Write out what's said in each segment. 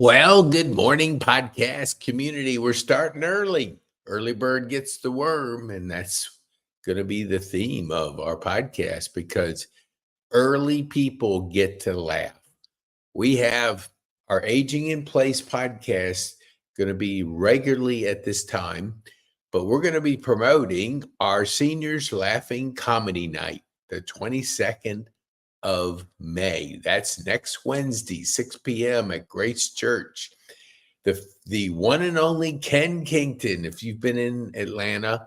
Well, good morning, podcast community. We're starting early. Early bird gets the worm, and that's going to be the theme of our podcast because early people get to laugh. We have our Aging in Place podcast going to be regularly at this time, but we're going to be promoting our Seniors Laughing Comedy Night, the 22nd of May. That's next Wednesday, 6 p.m. at Grace Church. The one and only Kenn Kington. If you've been in Atlanta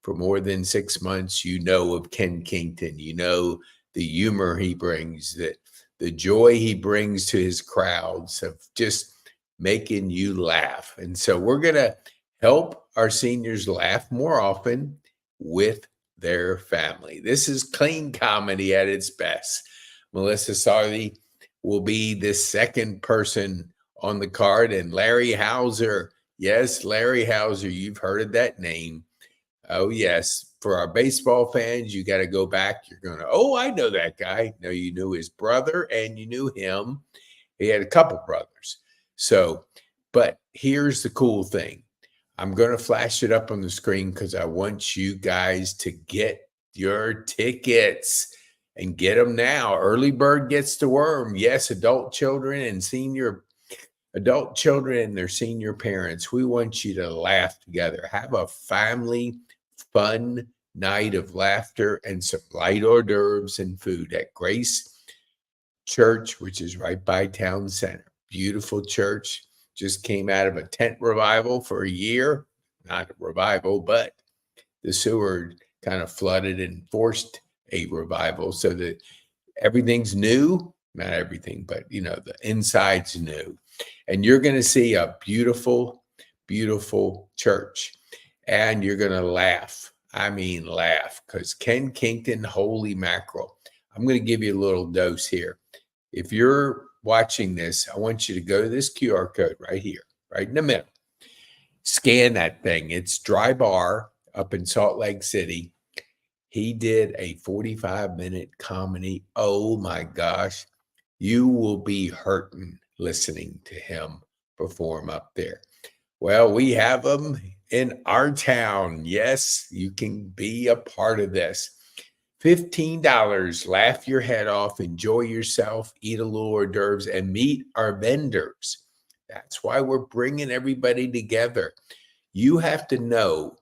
for more than 6 months, you know of Kenn Kington. You know the humor he brings, the joy he brings to his crowds of just making you laugh. And so we're going to help our seniors laugh more often with their family. This is clean comedy at its best. Melissa Sarthy will be the second person on the card, and Larry Howser. Yes, Larry Howser. You've heard of that name. Oh, yes. For our baseball fans, you got to go back. You're going to, oh, I know that guy. No, you knew his brother and you knew him. He had a couple brothers. So, but here's the cool thing. I'm going to flash it up on the screen because I want you guys to get your tickets and get them now. Early bird gets the worm. Yes, adult children and their senior parents. We want you to laugh together. Have a family fun night of laughter and some light hors d'oeuvres and food at Grace Church, which is right by Town Center. Beautiful church. Just came out of a tent revival for a year. Not a revival, but the sewer kind of flooded and forced a revival so that everything's new. Not everything, but the inside's new. And you're going to see a beautiful, beautiful church. And you're going to laugh. I mean, laugh, because Kenn Kington, holy mackerel. I'm going to give you a little dose here. If you're watching this, I want you to go to this QR code right here, right in the middle. Scan that thing. It's Dry Bar up in Salt Lake City. He did a 45-minute comedy. Oh, my gosh. You will be hurting listening to him perform up there. Well, we have them in our town. Yes, you can be a part of this. $15, laugh your head off, enjoy yourself, eat a little hors d'oeuvres, and meet our vendors. That's why we're bringing everybody together. You have to know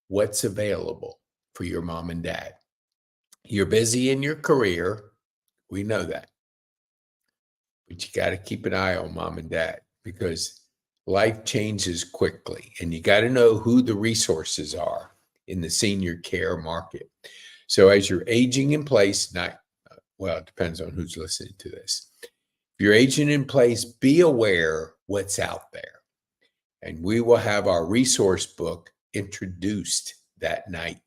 what's available for your mom and dad. You're busy in your career. We know that. But you got to keep an eye on mom and dad because life changes quickly, and you got to know who the resources are in the senior care market. So as you're aging in place, it depends on who's listening to this. If you're aging in place, be aware what's out there. And we will have our resource book introduced that night.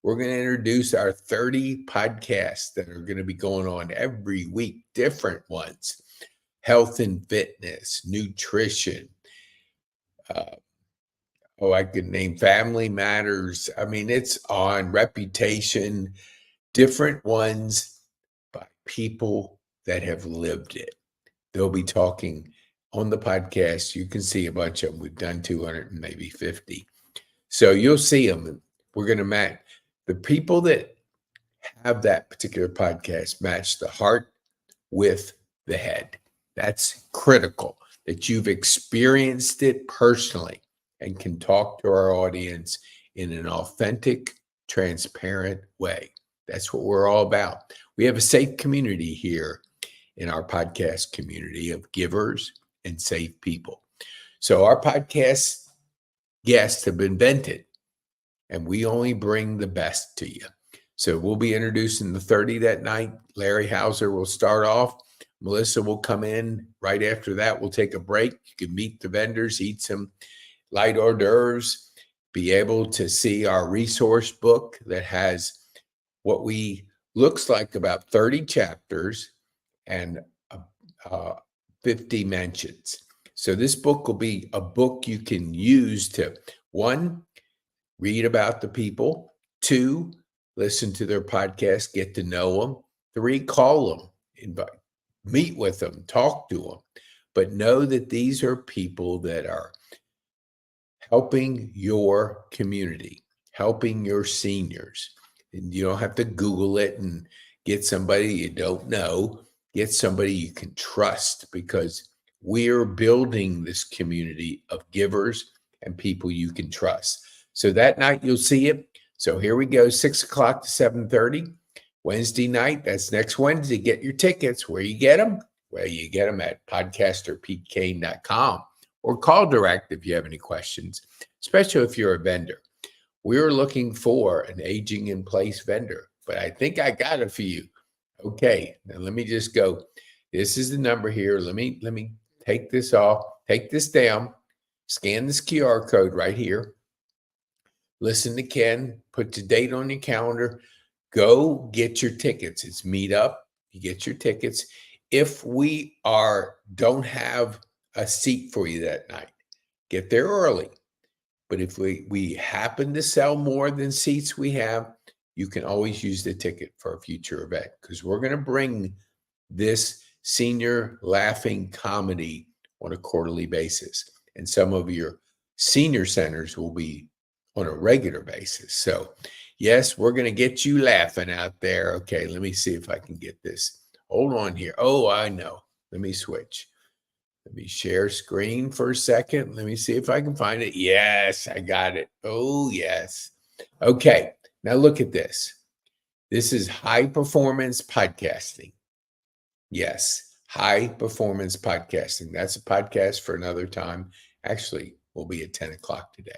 We're going to introduce our 30 podcasts that are going to be going on every week, different ones. Health and fitness, nutrition. I could name Family Matters. I mean, it's on reputation, different ones by people that have lived it. They'll be talking on the podcast. You can see a bunch of them. We've done 200 and maybe 50. So you'll see them. We're going to match the people that have that particular podcast, match the heart with the head. That's critical that you've experienced it personally and can talk to our audience in an authentic, transparent way. That's what we're all about. We have a safe community here in our podcast community of givers and safe people. So our podcast guests have been vetted, and we only bring the best to you. So we'll be introducing the 30 that night. Larry Howser will start off. Melissa will come in right after that. We'll take a break. You can meet the vendors, eat some light hors d'oeuvres, be able to see our resource book that has what looks like about 30 chapters and 50 mentions. So this book will be a book you can use to, 1, read about the people, 2, listen to their podcast, get to know them, 3, call them, meet with them, talk to them. but know that these are people that are helping your community, helping your seniors. And you don't have to Google it and get somebody you don't know. Get somebody you can trust, because we're building this community of givers and people you can trust. So that night you'll see it. So here we go, 6 o'clock to 7:30. Wednesday night, that's next Wednesday. Get your tickets. Where you get them? Well, you get them at podcasterpetecane.com, or call direct if you have any questions, especially if you're a vendor. We're looking for an aging in place vendor, but I think I got it for you. Okay, now let me just go. This is the number here. Let me take this off, take this down, scan this QR code right here. Listen to Ken, put the date on your calendar, go get your tickets. It's meet up. You get your tickets. If we don't have a seat for you that night, get there early. But if we happen to sell more than seats we have, you can always use the ticket for a future event, because we're going to bring this senior laughing comedy on a quarterly basis. And some of your senior centers will be on a regular basis. So yes, we're going to get you laughing out there. Okay, let me see if I can get this. Hold on here. Oh, I know. Let me switch. Let me share screen for a second. Let me see if I can find it. Yes, I got it. Oh, yes. Okay, now look at this. This is high performance podcasting. Yes, high performance podcasting. That's a podcast for another time. Actually, we'll be at 10 o'clock today,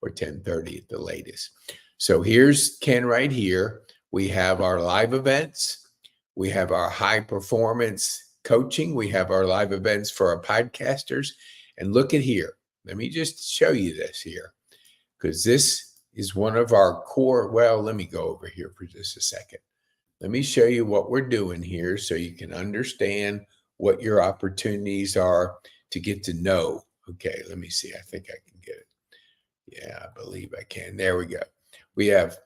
or 10:30 at the latest. So here's Ken right here. We have our live events. We have our high performance coaching. We have our live events for our podcasters. And look at here. Let me just show you this here, because this is one of our core. Well, let me go over here for just a second. Let me show you what we're doing here so you can understand what your opportunities are to get to know. Okay, let me see. I think I can get it. Yeah, I believe I can. There we go. We have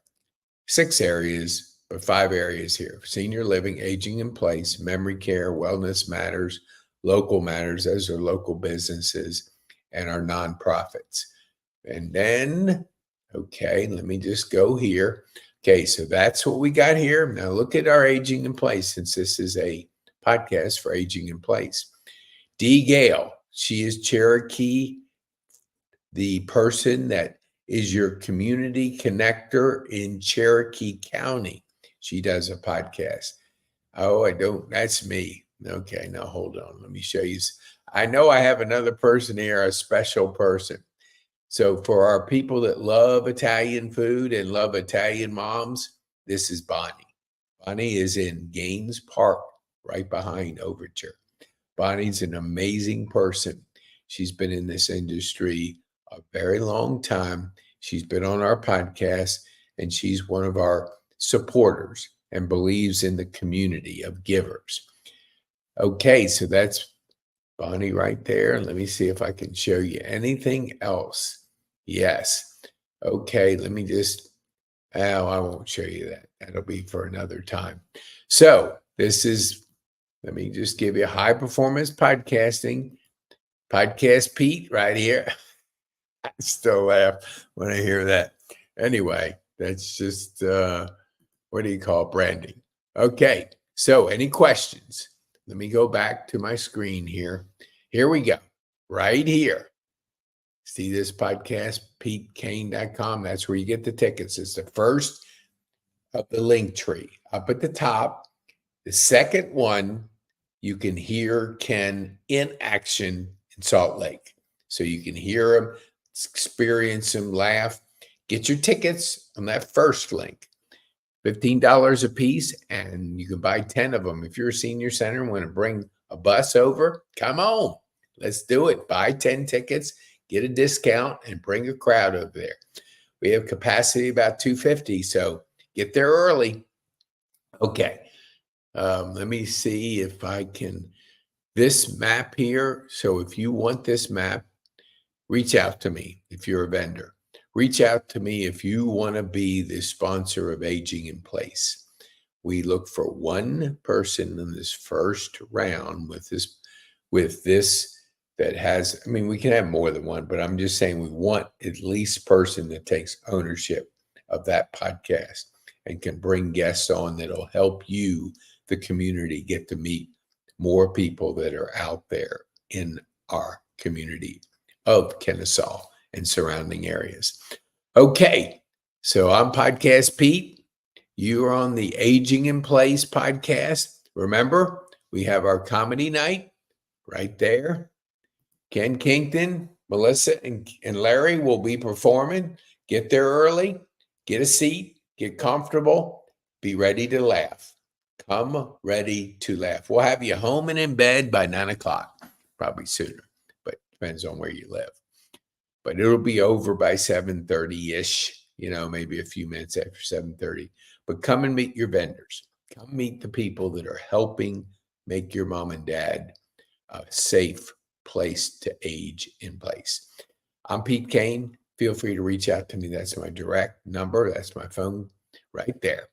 6 areas, but 5 areas here: senior living, aging in place, memory care, wellness matters, local matters. Those are local businesses, and our nonprofits. And then, okay, let me just go here. Okay, so that's what we got here. Now look at our aging in place, since this is a podcast for aging in place. Dee Gale, she is Cherokee, the person that is your community connector in Cherokee County. She does a podcast. Oh, that's me. Okay, now hold on. Let me show you. I know I have another person here, a special person. So for our people that love Italian food and love Italian moms, this is Bonnie. Bonnie is in Gaines Park, right behind Overture. Bonnie's an amazing person. She's been in this industry a very long time. She's been on our podcast, and she's one of our supporters and believes in the community of givers. Okay, so that's Bonnie right there. Let me see if I can show you anything else. Yes. Okay, let me just, I won't show you that. That'll be for another time. So let me just give you high performance podcasting, PodcastPete right here. I still laugh when I hear that. Anyway, that's just, what do you call branding? Okay, so any questions? Let me go back to my screen here. Here we go, right here. See this podcast, PetecAne.com. That's where you get the tickets. It's the first of the link tree up at the top. The second one, you can hear Ken in action in Salt Lake. So you can hear him, experience him, laugh. Get your tickets on that first link. $15 a piece, and you can buy 10 of them. If you're a senior center and want to bring a bus over, come on. Let's do it. Buy 10 tickets, get a discount, and bring a crowd over there. We have capacity about 250, so get there early. Okay. Let me see if I can, this map here. So if you want this map, reach out to me if you're a vendor. Reach out to me if you want to be the sponsor of Aging in Place. We look for one person in this first round with this with this that has, I mean, we can have more than one, but I'm just saying we want at least person that takes ownership of that podcast and can bring guests on that'll help you, the community, get to meet more people that are out there in our community of Kennesaw and surrounding areas. Okay, so I'm Podcast Pete. You are on the Aging in Place podcast. Remember, we have our comedy night right there. Kenn Kington, Melissa, and Larry will be performing. Get there early, get a seat, get comfortable, be ready to laugh. Come ready to laugh. We'll have you home and in bed by 9 o'clock, probably sooner, but depends on where you live. But it'll be over by 7:30-ish, maybe a few minutes after 7:30. But come and meet your vendors. Come meet the people that are helping make your mom and dad a safe place to age in place. I'm Pete Kane. Feel free to reach out to me. That's my direct number. That's my phone right there.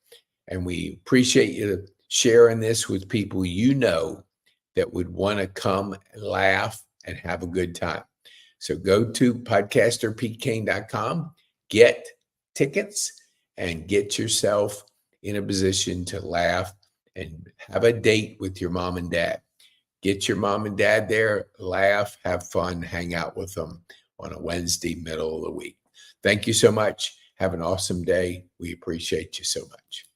And we appreciate you sharing this with people that would want to come and laugh and have a good time. So go to podcasterpetekane.com, get tickets, and get yourself in a position to laugh and have a date with your mom and dad. Get your mom and dad there, laugh, have fun, hang out with them on a Wednesday, middle of the week. Thank you so much. Have an awesome day. We appreciate you so much.